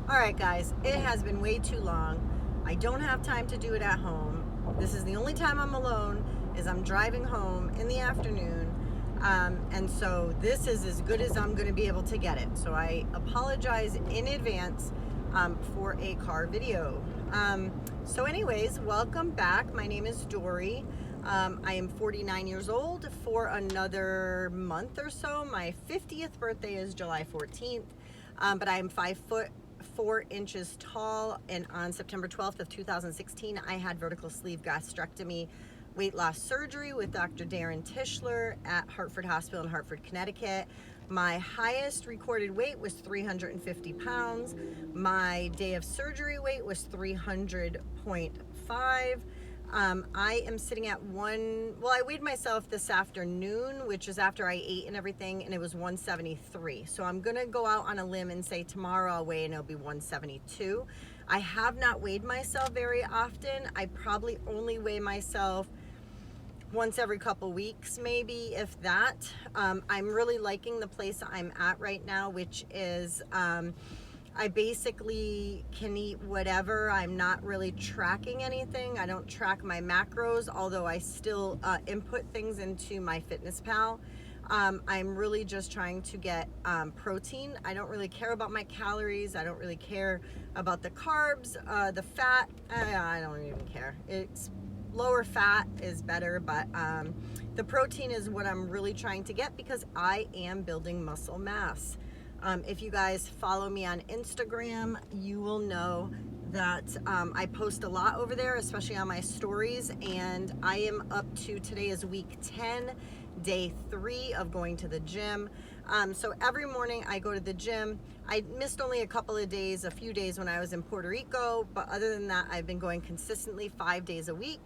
All right, guys, it has been way too long. I don't have time to do it at home. This is the only time I'm alone, is I'm driving home in the afternoon. And so this is as good as I'm going to be able to get it. So I apologize in advance for a car video. So anyways, welcome back. My name is Dory. I am 49 years old for another month or so. My 50th birthday is July 14th. But I am 5'4" tall, and on September 12th of 2016, I had vertical sleeve gastrectomy weight loss surgery with Dr. Darren Tischler at Hartford Hospital in Hartford, Connecticut. My highest recorded weight was 350 pounds. My day of surgery weight was 300.5. I am sitting at I weighed myself this afternoon, which is after I ate and everything, and it was 173. So I'm gonna go out on a limb and say tomorrow I'll weigh and it'll be 172. I have not weighed myself very often. I probably only weigh myself once every couple weeks, maybe, if that. I'm really liking the place I'm at right now, which is I basically can eat whatever. I'm not really tracking anything. I don't track my macros, although I still input things into my MyFitnessPal. I'm really just trying to get protein. I don't really care about my calories. I don't really care about the carbs, the fat. I don't even care. It's lower fat is better, but the protein is what I'm really trying to get because I am building muscle mass. If you guys follow me on Instagram, you will know that I post a lot over there, especially on my stories, and I am up to, today is week 10, day 3 of going to the gym. So every morning I go to the gym. I missed only a couple of days, a few days when I was in Puerto Rico, but other than that, I've been going consistently 5 days a week.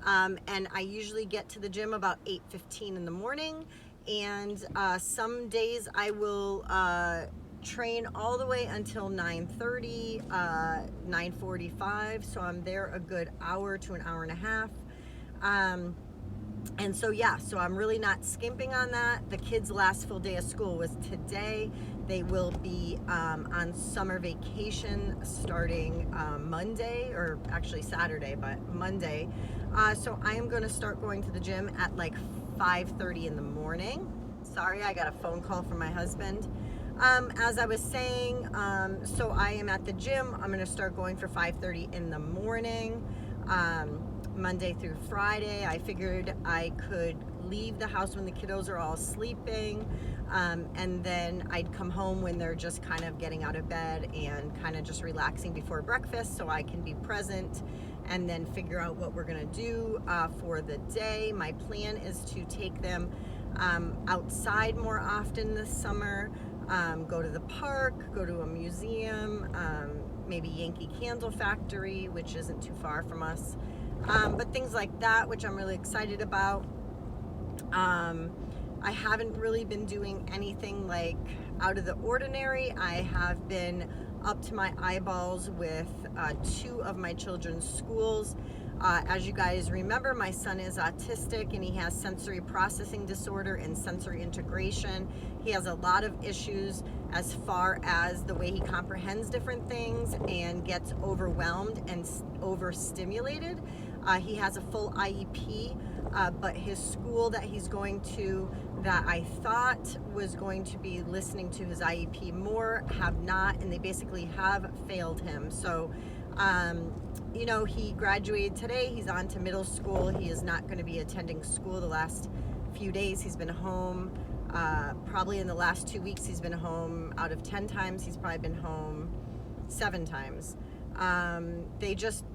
And I usually get to the gym about 8:15 in the morning. And some days I will train all the way until 9:30, 9:45. So I'm there a good hour to an hour and a half. And so, yeah, so I'm really not skimping on that. The kids' last full day of school was today. They will be on summer vacation starting Monday, or actually Saturday, but Monday. So I am going to start going to the gym at like 5:30 in the morning. Sorry, I got a phone call from my husband. As I was saying, so I am at the gym. I'm going to start going for 5:30 in the morning. Monday through Friday. I figured I could leave the house when the kiddos are all sleeping, and then I'd come home when they're just kind of getting out of bed and kind of just relaxing before breakfast, so I can be present and then figure out what we're gonna do for the day. My plan is to take them outside more often this summer, go to the park, go to a museum, maybe Yankee Candle Factory, which isn't too far from us. But things like that, which I'm really excited about. I haven't really been doing anything like out of the ordinary. I have been up to my eyeballs with 2 of my children's schools. As you guys remember, my son is autistic and he has sensory processing disorder and sensory integration. He has a lot of issues as far as the way he comprehends different things and gets overwhelmed and overstimulated. He has a full IEP, but his school that he's going to, that I thought was going to be listening to his IEP more, have not, and they basically have failed him. So you know, he graduated today. He's on to middle school. He is not going to be attending school the last few days. He's been home. Probably in the last 2 weeks, he's been home. Out of 10 times, he's probably been home 7 times.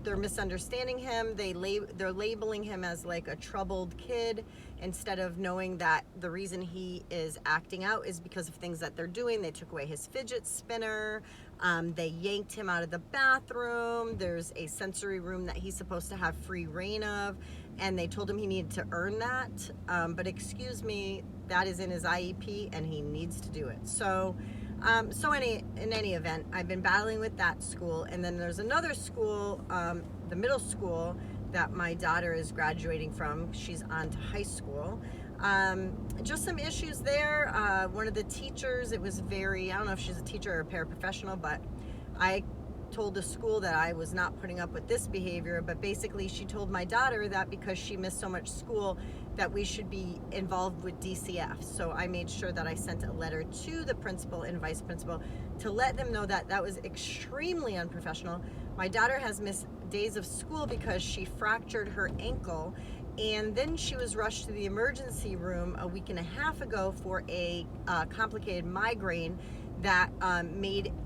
They're misunderstanding him. They're labeling him as like a troubled kid instead of knowing that the reason he is acting out is because of things that they're doing. They took away his fidget spinner. They yanked him out of the bathroom. There's a sensory room that he's supposed to have free reign of, and they told him he needed to earn that. But excuse me, that is in his IEP and he needs to do it. So in any event, I've been battling with that school, and then there's another school, the middle school that my daughter is graduating from. She's on to high school. Just some issues there. One of the teachers, it was very, I don't know if she's a teacher or a paraprofessional, but I told the school that I was not putting up with this behavior, but basically she told my daughter that because she missed so much school that we should be involved with DCF. So I made sure that I sent a letter to the principal and vice principal to let them know that that was extremely unprofessional. My daughter has missed days of school because she fractured her ankle, and then she was rushed to the emergency room a week and a half ago for a complicated migraine that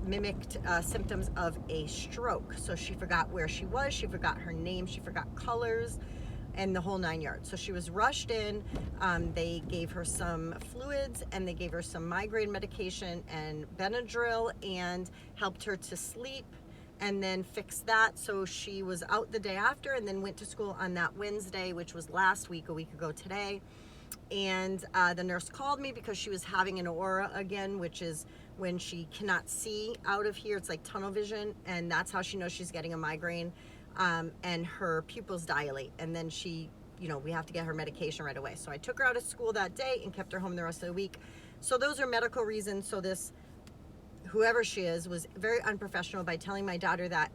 mimicked symptoms of a stroke. So she forgot where she was, she forgot her name, she forgot colors, and the whole 9 yards. So she was rushed in. They gave her some fluids, and they gave her some migraine medication and Benadryl, and helped her to sleep, and then fixed that. So she was out the day after, and then went to school on that Wednesday, which was last week, a week ago today. And the nurse called me because she was having an aura again, which is when she cannot see out of here. It's like tunnel vision, and that's how she knows she's getting a migraine. And her pupils dilate, and then she, we have to get her medication right away. So I took her out of school that day and kept her home the rest of the week. So those are medical reasons. So this, whoever she is, was very unprofessional by telling my daughter that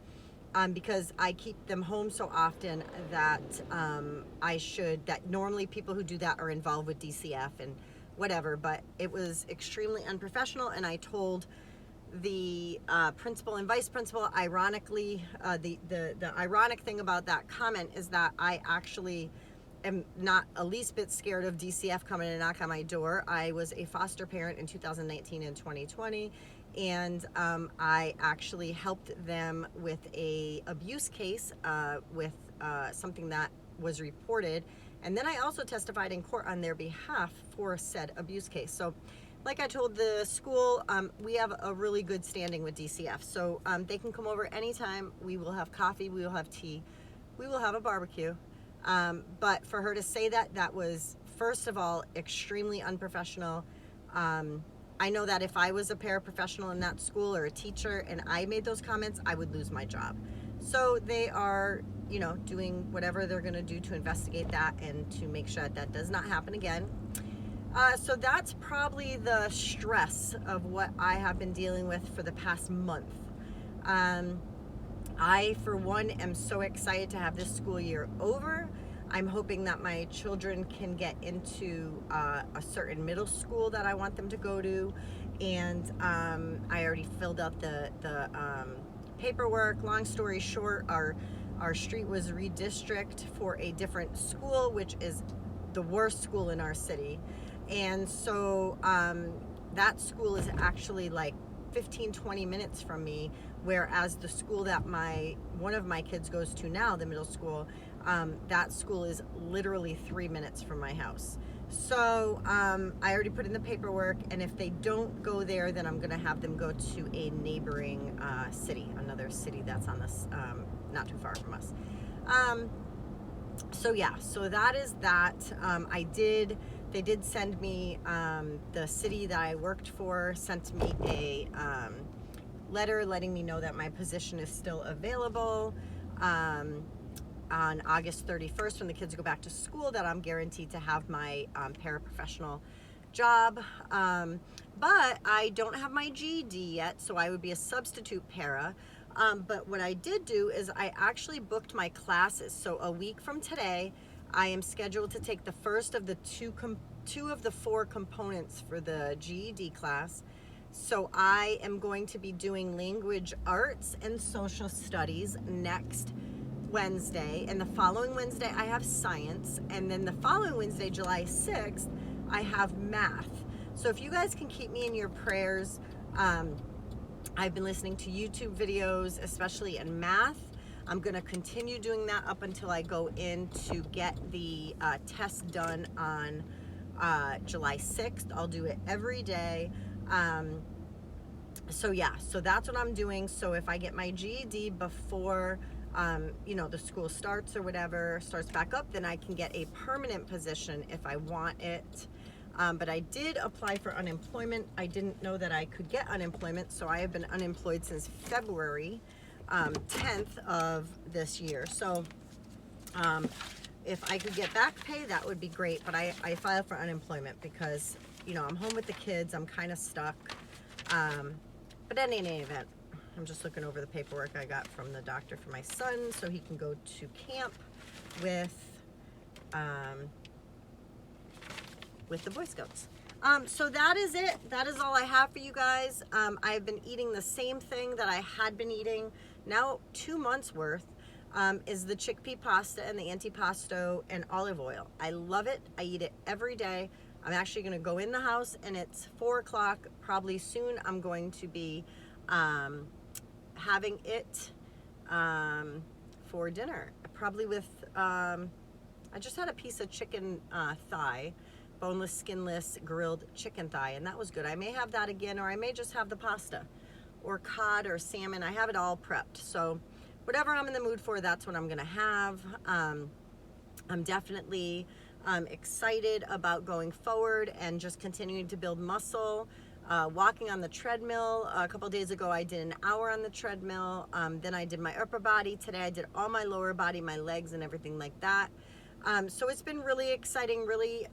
because I keep them home so often that that normally people who do that are involved with DCF and whatever, but it was extremely unprofessional. And I told the principal and vice principal. Ironically, the ironic thing about that comment is that I actually am not a least bit scared of DCF coming and knock on my door. I was a foster parent in 2019 and 2020, and I actually helped them with a abuse case with something that was reported, and then I also testified in court on their behalf for said abuse case. So like I told the school, we have a really good standing with DCF. So they can come over anytime. We will have coffee, we will have tea, we will have a barbecue. But for her to say that, that was, first of all, extremely unprofessional. I know that if I was a paraprofessional in that school or a teacher and I made those comments, I would lose my job. So they are, doing whatever they're gonna do to investigate that and to make sure that does not happen again. So that's probably the stress of what I have been dealing with for the past month. I, for one, am so excited to have this school year over. I'm hoping that my children can get into a certain middle school that I want them to go to. And I already filled out the paperwork. Long story short, our street was redistricted for a different school, which is the worst school in our city. And so that school is actually like 15-20 minutes from me, whereas the school that one of my kids goes to now, the middle school, that school is literally 3 minutes from my house. So I already put in the paperwork, and if they don't go there, then I'm gonna have them go to a neighboring city, another city that's on this not too far from us. So yeah, so that is that. They did send me, the city that I worked for sent me a letter letting me know that my position is still available on August 31st when the kids go back to school, that I'm guaranteed to have my paraprofessional job. But I don't have my GED yet, so I would be a substitute para. But what I did do is I actually booked my classes. So a week from today, I am scheduled to take the first of the two of the 4 components for the GED class. So I am going to be doing language arts and social studies next Wednesday, and the following Wednesday I have science, and then the following Wednesday, July 6th, I have math. So if you guys can keep me in your prayers, I've been listening to YouTube videos, especially in math. I'm gonna continue doing that up until I go in to get the test done on July 6th. I'll do it every day. So yeah, so that's what I'm doing. So if I get my GED before the school starts or whatever, starts back up, then I can get a permanent position if I want it. But I did apply for unemployment. I didn't know that I could get unemployment, so I have been unemployed since February 10th of this year. So if I could get back pay, that would be great. But I filed for unemployment because, I'm home with the kids. I'm kind of stuck. But in any event, I'm just looking over the paperwork I got from the doctor for my son so he can go to camp with the Boy Scouts. So that is it. That is all I have for you guys. I've been eating the same thing that I had been eating now 2 months worth. Is the chickpea pasta and the antipasto and olive oil. I love it. I eat it every day. I'm actually going to go in the house, and it's 4 o'clock. Probably soon I'm going to be having it for dinner. Probably with, I just had a piece of chicken thigh, boneless, skinless, grilled chicken thigh, and that was good. I may have that again, or I may just have the pasta or cod or salmon. I have it all prepped. So whatever I'm in the mood for, that's what I'm gonna have. I'm definitely excited about going forward and just continuing to build muscle. Walking on the treadmill. A couple days ago, I did an hour on the treadmill. Then I did my upper body. Today I did all my lower body, my legs and everything like that. So it's been really exciting, really,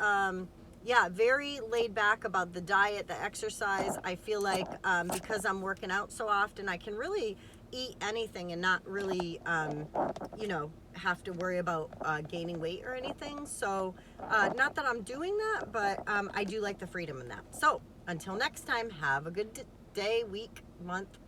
yeah, very laid back about the diet, the exercise. I feel like because I'm working out so often, I can really eat anything and not really, you know, have to worry about gaining weight or anything. So not that I'm doing that, but I do like the freedom in that. So until next time, have a good day, week, month,